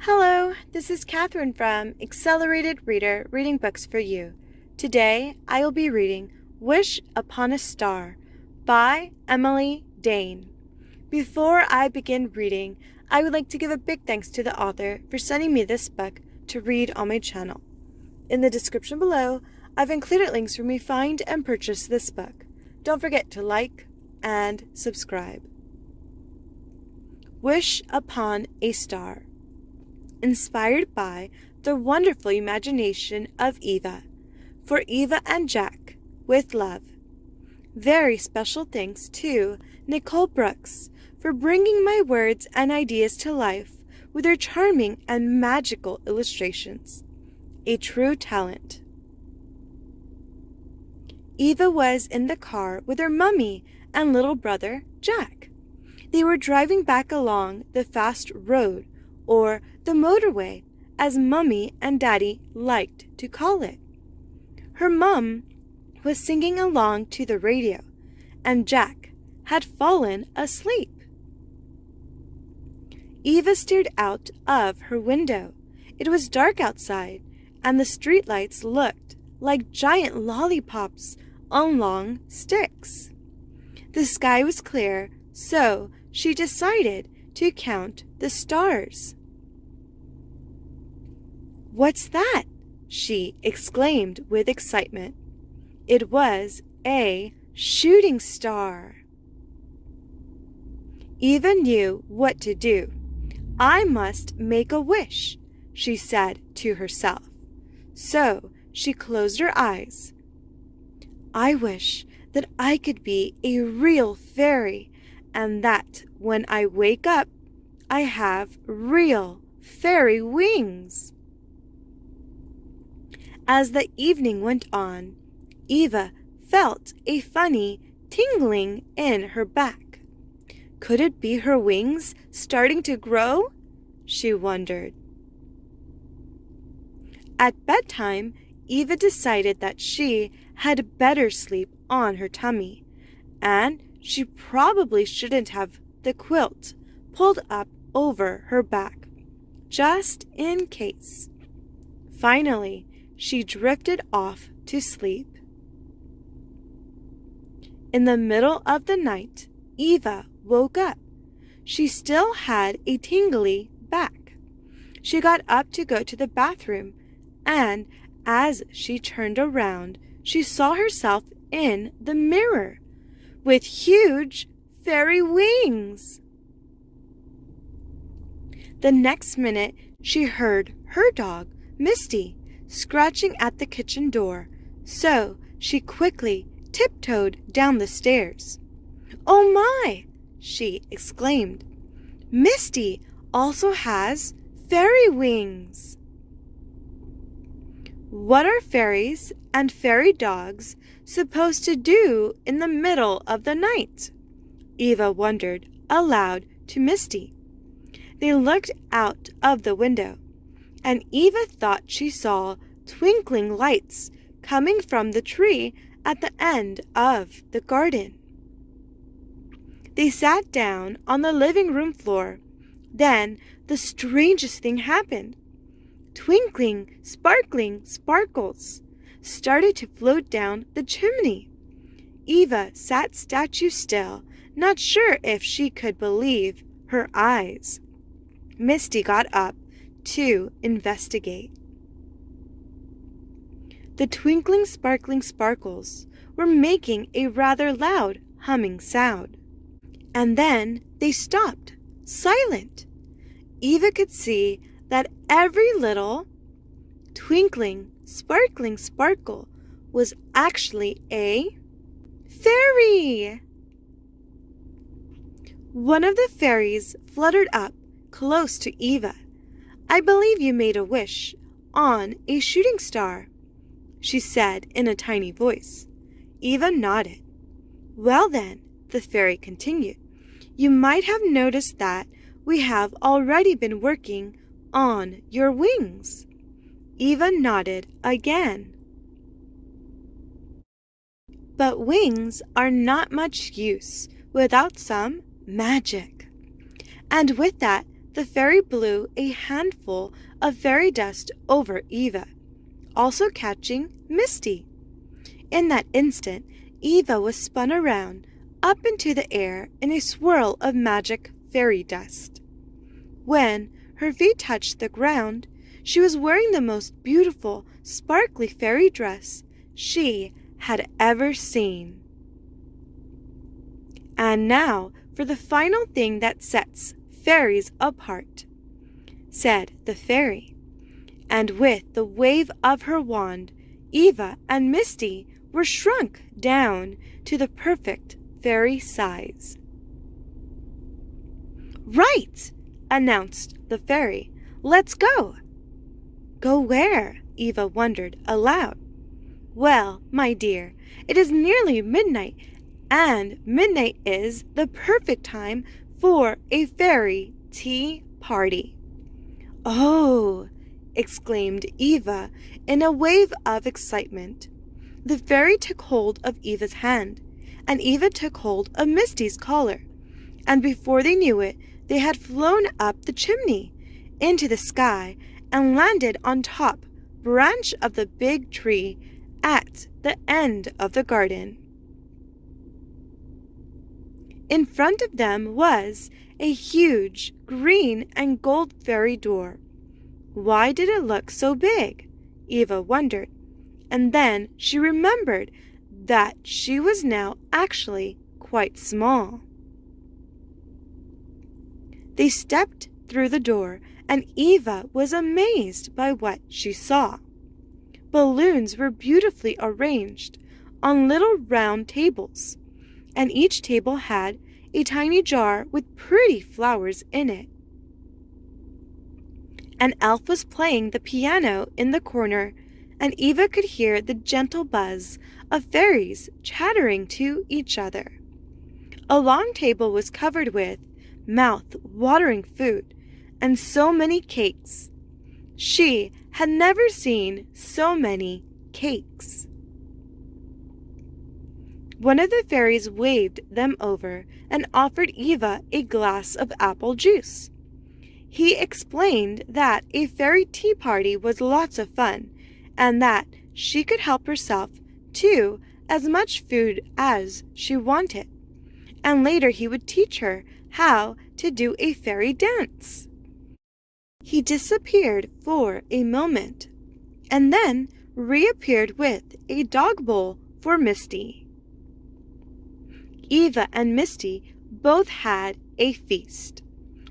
Hello, this is Catherine from Accelerated Reader reading books for you. Today I will be reading Wish Upon a Star by Emily Daine. Before I begin reading, I would like to give a big thanks to the author for sending me this book to read on my channel. In the description below, I've included links where you may find and purchase this book. Don't forget to like and subscribe. Wish Upon a Star. Inspired by the wonderful imagination of Eva. For Eva and Jack, with love. Very special thanks to Nicole Brooks for bringing my words and ideas to life with her charming and magical illustrations. A true talent. Eva was in the car with her mummy and little brother, Jack. They were driving back along the fast road, or the motorway, as Mummy and Daddy liked to call it. Her mum was singing along to the radio, and Jack had fallen asleep. Eva stared out of her window. It was dark outside, and the streetlights looked like giant lollipops on long sticks. The sky was clear, so she decided to count the stars. "What's that?" she exclaimed with excitement. It was a shooting star. Eva knew what to do. "I must make a wish," she said to herself. So she closed her eyes. "I wish that I could be a real fairy, and that when I wake up, I have real fairy wings." As the evening went on, Eva felt a funny tingling in her back. Could it be her wings starting to grow? She wondered. At bedtime, Eva decided that she had better sleep on her tummy, and she probably shouldn't have the quilt pulled up over her back, just in case. Finally, she drifted off to sleep. In the middle of the night, Eva woke up. She still had a tingly back. She got up to go to the bathroom, and as she turned around, she saw herself in the mirror with huge fairy wings. The next minute, she heard her dog, Misty, scratching at the kitchen door, so she quickly tiptoed down the stairs. "Oh my!" she exclaimed. "Misty also has fairy wings." What are fairies and fairy dogs supposed to do in the middle of the night? Eva wondered aloud to Misty. They looked out of the window, and Eva thought she saw twinkling lights coming from the tree at the end of the garden. They sat down on the living room floor. Then the strangest thing happened. Twinkling, sparkling sparkles started to float down the chimney. Eva sat statue still, not sure if she could believe her eyes. Misty got up to investigate. The twinkling, sparkling sparkles were making a rather loud humming sound. And then they stopped, silent. Eva could see that every little twinkling, sparkling sparkle was actually a fairy. One of the fairies fluttered up close to Eva. "I believe you made a wish on a shooting star," she said in a tiny voice. Eva nodded. "Well then," the fairy continued, "you might have noticed that we have already been working on your wings." Eva nodded again. "But wings are not much use without some magic." And with that, the fairy blew a handful of fairy dust over Eva, also catching Misty. In that instant, Eva was spun around, up into the air in a swirl of magic fairy dust. When her feet touched the ground, she was wearing the most beautiful, sparkly fairy dress she had ever seen. "And now for the final thing that sets fairies apart," said the fairy. And with the wave of her wand, Eva and Misty were shrunk down to the perfect fairy size. "Right!" announced the fairy. "Let's go." "Go where?" Eva wondered aloud. "Well, my dear, it is nearly midnight, and midnight is the perfect time for a fairy tea party." "Oh!" exclaimed Eva in a wave of excitement. The fairy took hold of Eva's hand, and Eva took hold of Misty's collar, and before they knew it, they had flown up the chimney, into the sky, and landed on top branch of the big tree at the end of the garden. In front of them was a huge green and gold fairy door. Why did it look so big? Eva wondered, and then she remembered that she was now actually quite small. They stepped through the door, and Eva was amazed by what she saw. Balloons were beautifully arranged on little round tables, and each table had a tiny jar with pretty flowers in it. An elf was playing the piano in the corner, and Eva could hear the gentle buzz of fairies chattering to each other. A long table was covered with mouth-watering food and so many cakes. She had never seen so many cakes. One of the fairies waved them over and offered Eva a glass of apple juice. He explained that a fairy tea party was lots of fun, and that she could help herself to as much food as she wanted, and later he would teach her how to do a fairy dance. He disappeared for a moment, and then reappeared with a dog bowl for Misty. Eva and Misty both had a feast.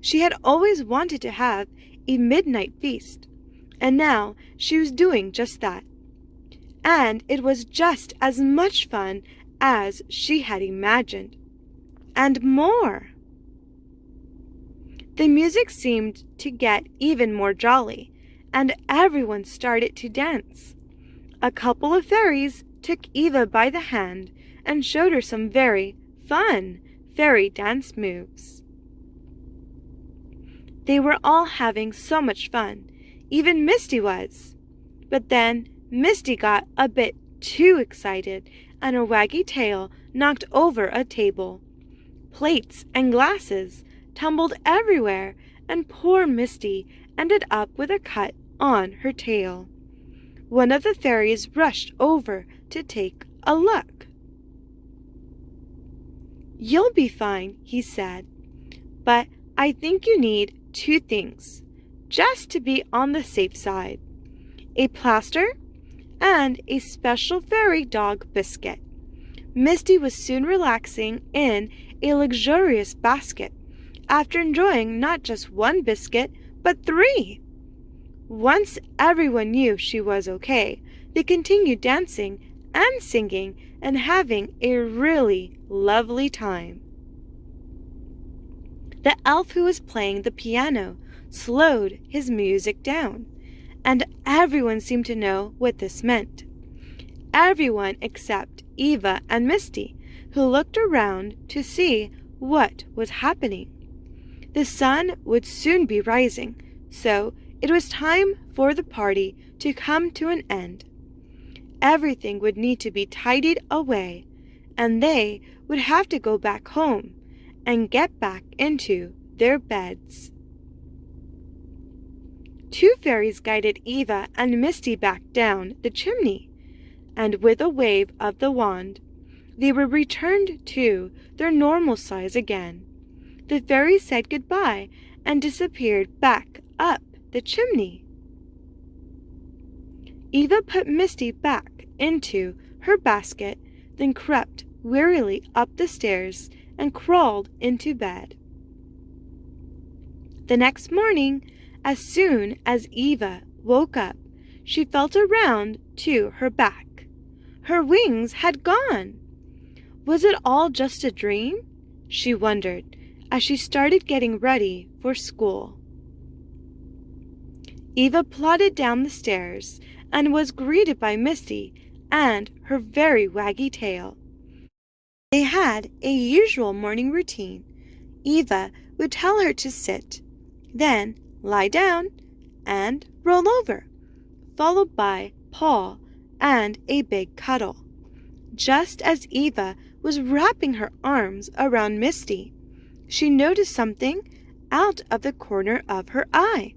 She had always wanted to have a midnight feast, and now she was doing just that. And it was just as much fun as she had imagined, and more. The music seemed to get even more jolly, and everyone started to dance. A couple of fairies took Eva by the hand and showed her some very fun fairy dance moves. They were all having so much fun, even Misty was. But then Misty got a bit too excited, and her waggy tail knocked over a table. Plates and glasses tumbled everywhere, and poor Misty ended up with a cut on her tail. One of the fairies rushed over to take a look. "You'll be fine," he said, "but I think you need 2 things, just to be on the safe side: a plaster and a special fairy dog biscuit." Misty was soon relaxing in a luxurious basket, after enjoying not just 1 biscuit, but 3. Once everyone knew she was okay, they continued dancing and singing and having a really lovely time. The elf who was playing the piano slowed his music down, and everyone seemed to know what this meant. Everyone except Eva and Misty, who looked around to see what was happening. The sun would soon be rising, so it was time for the party to come to an end. Everything would need to be tidied away, and they would have to go back home and get back into their beds. Two fairies guided Eva and Misty back down the chimney, and with a wave of the wand, they were returned to their normal size again. The fairies said goodbye and disappeared back up the chimney. Eva put Misty back into her basket, then crept wearily up the stairs and crawled into bed. The next morning, as soon as Eva woke up, she felt around to her back. Her wings had gone. Was it all just a dream? She wondered as she started getting ready for school. Eva plodded down the stairs and was greeted by Misty and her very waggy tail. They had a usual morning routine. Eva would tell her to sit, then lie down and roll over, followed by paw and a big cuddle. Just as Eva was wrapping her arms around Misty, she noticed something out of the corner of her eye.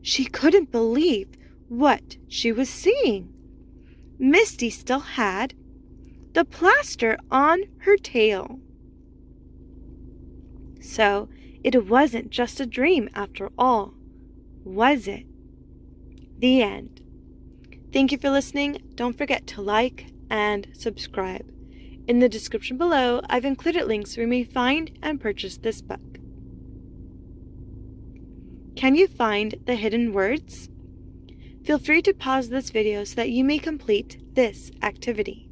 She couldn't believe what she was seeing. Misty still had the plaster on her tail. So it wasn't just a dream after all, was it? The end. Thank you for listening. Don't forget to like and subscribe. In the description below, I've included links where you may find and purchase this book. Can you find the hidden words? Feel free to pause this video so that you may complete this activity.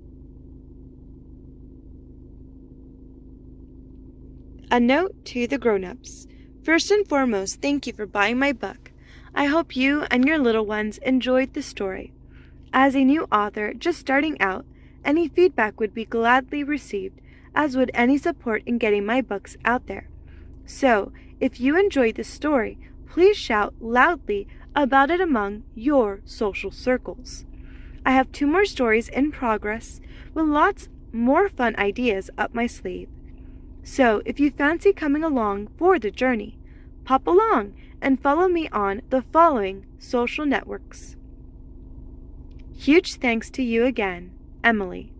A note to the grown-ups. First and foremost, thank you for buying my book. I hope you and your little ones enjoyed the story. As a new author just starting out, any feedback would be gladly received, as would any support in getting my books out there. So, if you enjoyed this story, please shout loudly about it among your social circles. I have 2 more stories in progress with lots more fun ideas up my sleeve. So, if you fancy coming along for the journey, pop along and follow me on the following social networks. Huge thanks to you again, Emily.